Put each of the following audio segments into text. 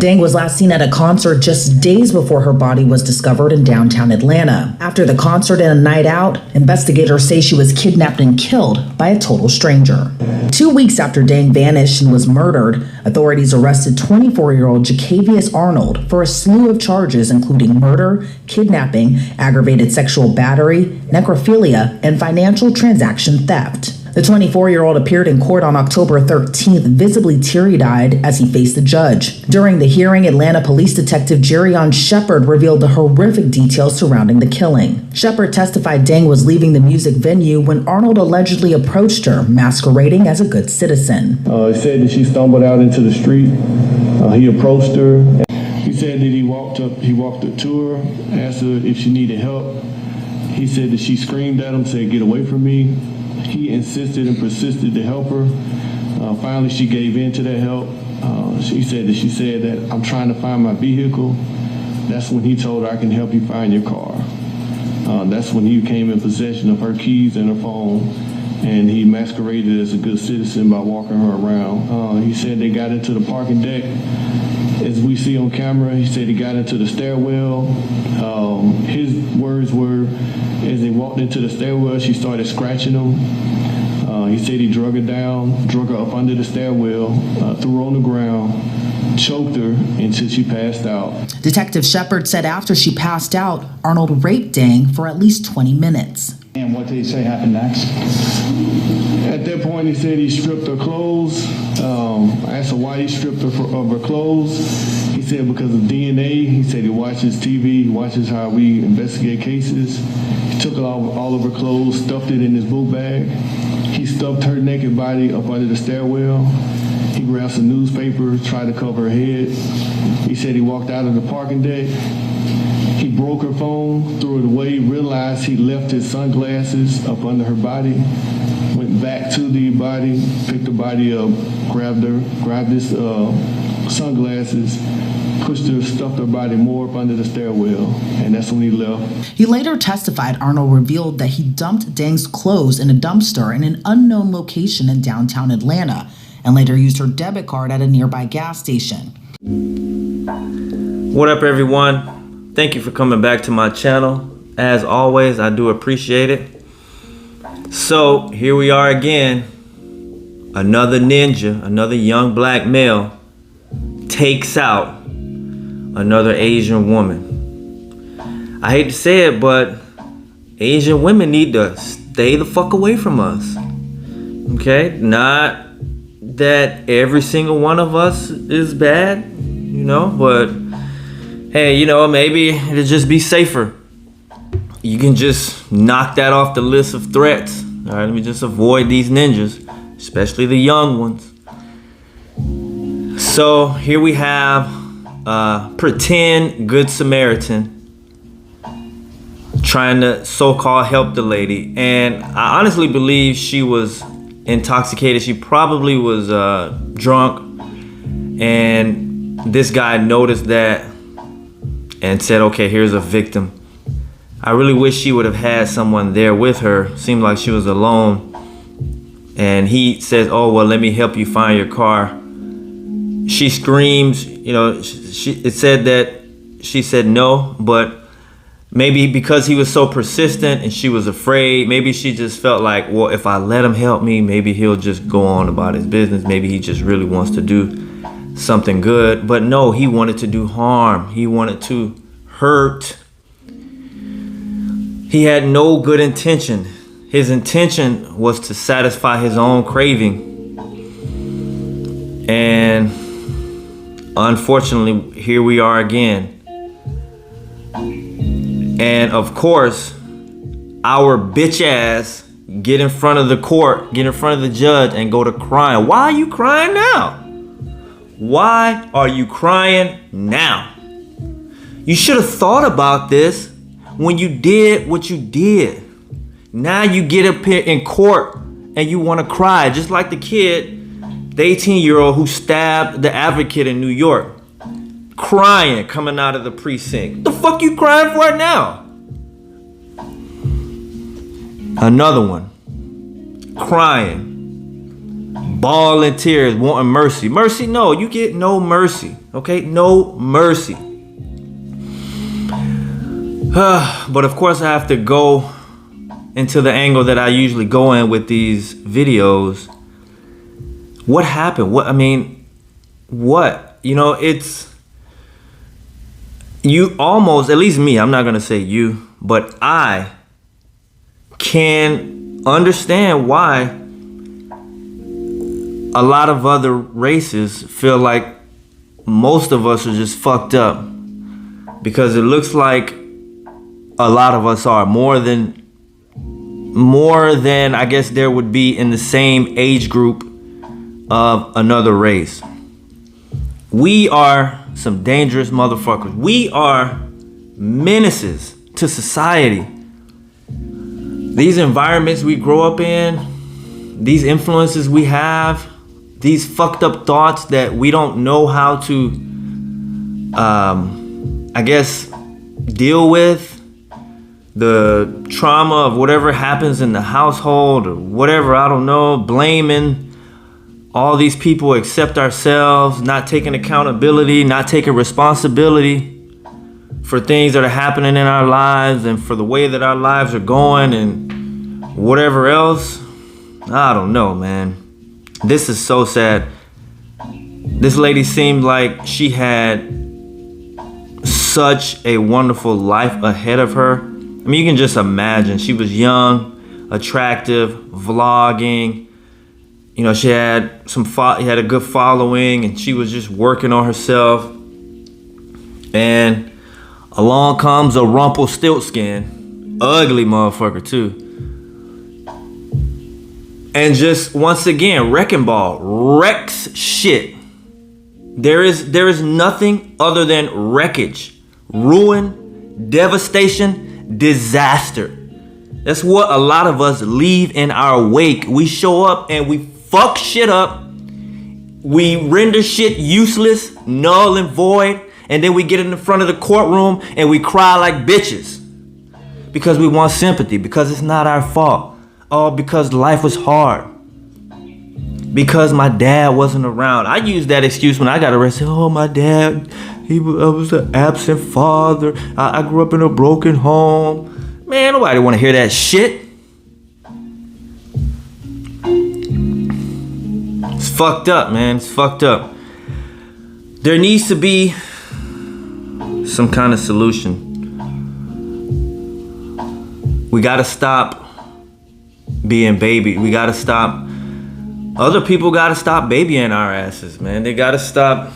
Dang was last seen at a concert just days before her body was discovered in downtown Atlanta. After the concert and a night out, investigators say she was kidnapped and killed by a total stranger. 2 weeks after Dang vanished and was murdered, authorities arrested 24-year-old Jacavius Arnold for a slew of charges including murder, kidnapping, aggravated sexual battery, necrophilia, and financial transaction theft. The 24-year-old appeared in court on October 13th, visibly teary-eyed as he faced the judge. During the hearing, Atlanta Police Detective Jerrion Shepard revealed the horrific details surrounding the killing. Shepard testified Dang was leaving the music venue when Arnold allegedly approached her, masquerading as a good citizen. He said that she stumbled out into the street. He approached her. He said that he walked up to her, asked her if she needed help. He said that she screamed at him, said, "Get away from me." He insisted and persisted to help her. Finally, she gave in to that help. She said that "I'm trying to find my vehicle." That's when he told her, "I can help you find your car." That's when he came in possession of her keys and her phone, and he masqueraded as a good citizen by walking her around. He said they got into the parking deck. As we see on camera, he said he got into the stairwell. His words were, as they walked into the stairwell, she started scratching him. He said he drug her down, drug her up under the stairwell, threw her on the ground, choked her until she passed out. Detective Shepard said after she passed out, Arnold raped Dang for at least 20 minutes. And what did he say happened next? At that point, he said he stripped her clothes. I asked her why he stripped her of her clothes. He said because of DNA. He said he watches TV, he watches how we investigate cases. He took all of her clothes, stuffed it in his book bag. He stuffed her naked body up under the stairwell. He grabbed some newspaper, tried to cover her head. He said he walked out of the parking deck. He broke her phone, threw it away, realized he left his sunglasses up under her body, went back to the body, picked the body up, grabbed his sunglasses, pushed her, stuffed her body more up under the stairwell, and that's when he left. He later testified Arnold revealed that he dumped Dang's clothes in a dumpster in an unknown location in downtown Atlanta, and later used her debit card at a nearby gas station. What up, everyone? Thank you for coming back to my channel. As always, I do appreciate it. So here we are again. Another ninja, another young black male takes out another Asian woman. I hate to say it, but Asian women need to stay the fuck away from us. Okay? Not that every single one of us is bad, you know, but hey, you know, maybe it'll just be safer. You can just knock that off the list of threats. All right, let me just avoid these ninjas, especially the young ones. So here we have pretend Good Samaritan trying to so-called help the lady. And I honestly believe she was intoxicated. She probably was drunk. And this guy noticed that and said, okay, here's a victim. I really wish she would have had someone there with her. Seemed like she was alone. And he says, oh, well, let me help you find your car. She screams, you know, it said that she said no, but maybe because he was so persistent and she was afraid, maybe she just felt like, well, if I let him help me, maybe he'll just go on about his business. Maybe he just really wants to do something good. But no, he wanted to do harm. He wanted to hurt. He had no good intention. His intention was to satisfy his own craving. And unfortunately, here we are again. And of course, our bitch ass get in front of the court, get in front of the judge and go to crying. Why are you crying now? Why are you crying now? You should have thought about this when you did what you did. Now you get up here in court and you want to cry, just like the kid, the 18-year-old who stabbed the advocate in New York, crying coming out of the precinct. What the fuck you crying for now? Another one, crying, bawling tears, wanting mercy. Mercy, no, you get no mercy. Okay, no mercy. But of course I have to go into the angle that I usually go in with these videos. What happened? What? You know, it's, you almost, at least me, I'm not gonna say you, but I can understand why a lot of other races feel like most of us are just fucked up, because it looks like a lot of us are more than I guess there would be in the same age group of another race. We are some dangerous motherfuckers. We are menaces to society. These environments we grow up in, these influences we have, these fucked up thoughts that we don't know how to, I guess, deal with. The trauma of whatever happens in the household or whatever, I don't know, blaming all these people except ourselves, not taking accountability, not taking responsibility for things that are happening in our lives and for the way that our lives are going and whatever else. I don't know, man. This is so sad. This lady seemed like she had such a wonderful life ahead of her. I mean, you can just imagine. She was young, attractive, vlogging. You know, she had a good following, and she was just working on herself. And along comes a Rumpelstiltskin, ugly motherfucker too. And just once again, wrecking ball, wrecks shit. There is nothing other than wreckage, ruin, devastation, disaster. That's what a lot of us leave in our wake. We show up and we fuck shit up. We render shit useless, null and void. And then we get in the front of the courtroom and we cry like bitches. Because we want sympathy. Because it's not our fault. Oh, because life was hard. Because my dad wasn't around. I used that excuse when I got arrested. Oh, my dad, I was an absent father. I grew up in a broken home. Man, nobody want to hear that shit. It's fucked up, man. It's fucked up. There needs to be some kind of solution. We gotta stop being baby. We gotta stop. Other people gotta stop babying our asses, man. They gotta stop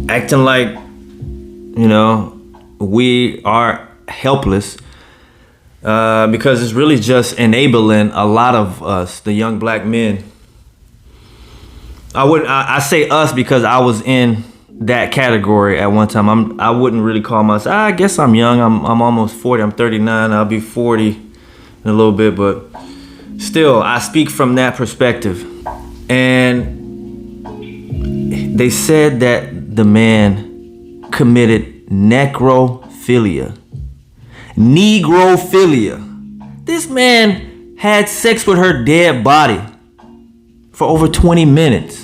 acting like, you know, we are helpless, because it's really just enabling a lot of us, the young black men. I say us because I was in that category at one time. I wouldn't really call myself, I guess I'm young. I'm almost 40. I'm 39. I'll be 40 in a little bit, but still, I speak from that perspective. And they said that the man committed necrophilia. Negrophilia. This man had sex with her dead body for over 20 minutes.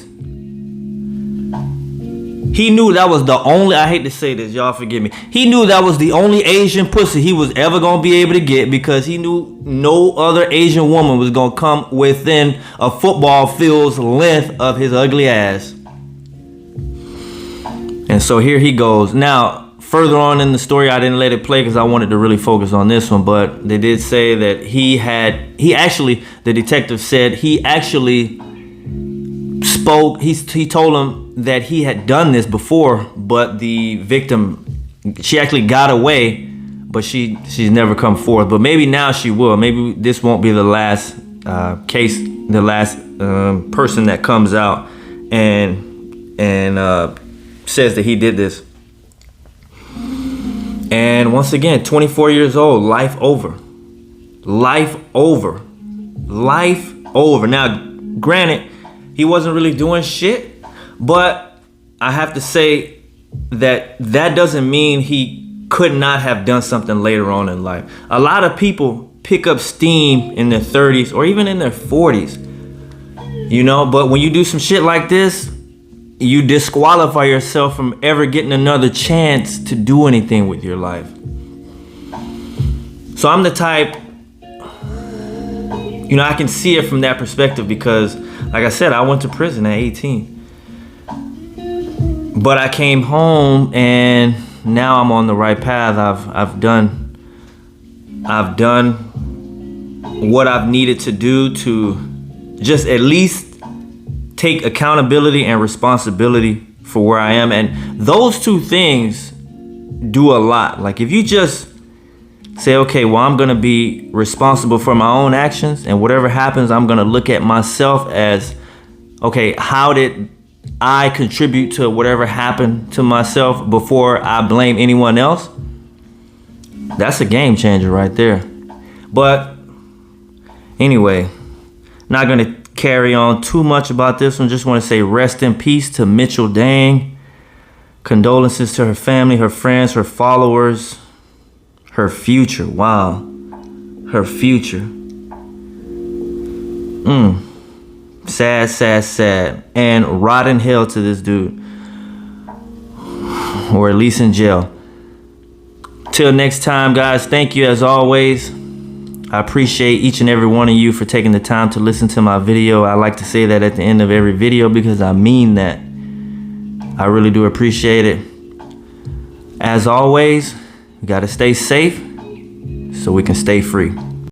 He knew that was the only, I hate to say this, y'all forgive me. He knew that was the only Asian pussy he was ever gonna be able to get, because he knew no other Asian woman was gonna come within a football field's length of his ugly ass. And so here he goes. Now, further on in the story, I didn't let it play because I wanted to really focus on this one, but they did say that the detective said he actually spoke, he told him that he had done this before, but the victim, she actually got away, but she's never come forth. But maybe now she will. Maybe this won't be the last case, the last person that comes out and says that he did this. And once again, 24 years old, life over. Life over. Life over. Now, granted, he wasn't really doing shit, but I have to say that doesn't mean he could not have done something later on in life. A lot of people pick up steam in their 30s or even in their 40s, you know, but when you do some shit like this, you disqualify yourself from ever getting another chance to do anything with your life. So I'm the type, I can see it from that perspective because, like I said, I went to prison at 18. But I came home and now I'm on the right path. I've done what I've needed to do to just at least take accountability and responsibility for where I am. And those two things do a lot. Like if you just say, okay, well, I'm gonna be responsible for my own actions, and whatever happens, I'm gonna look at myself as, okay, how did I contribute to whatever happened to myself before I blame anyone else? That's a game changer right there. But anyway, not gonna carry on too much about this one. Just want to say rest in peace to Mitchel Dang. Condolences to her family, her friends, her followers, her future. Wow. Her future. Sad, sad, sad. And rotten hell to this dude. Or at least in jail. Till next time, guys, thank you as always. I appreciate each and every one of you for taking the time to listen to my video. I like to say that at the end of every video because I mean that. I really do appreciate it. As always, we gotta stay safe so we can stay free.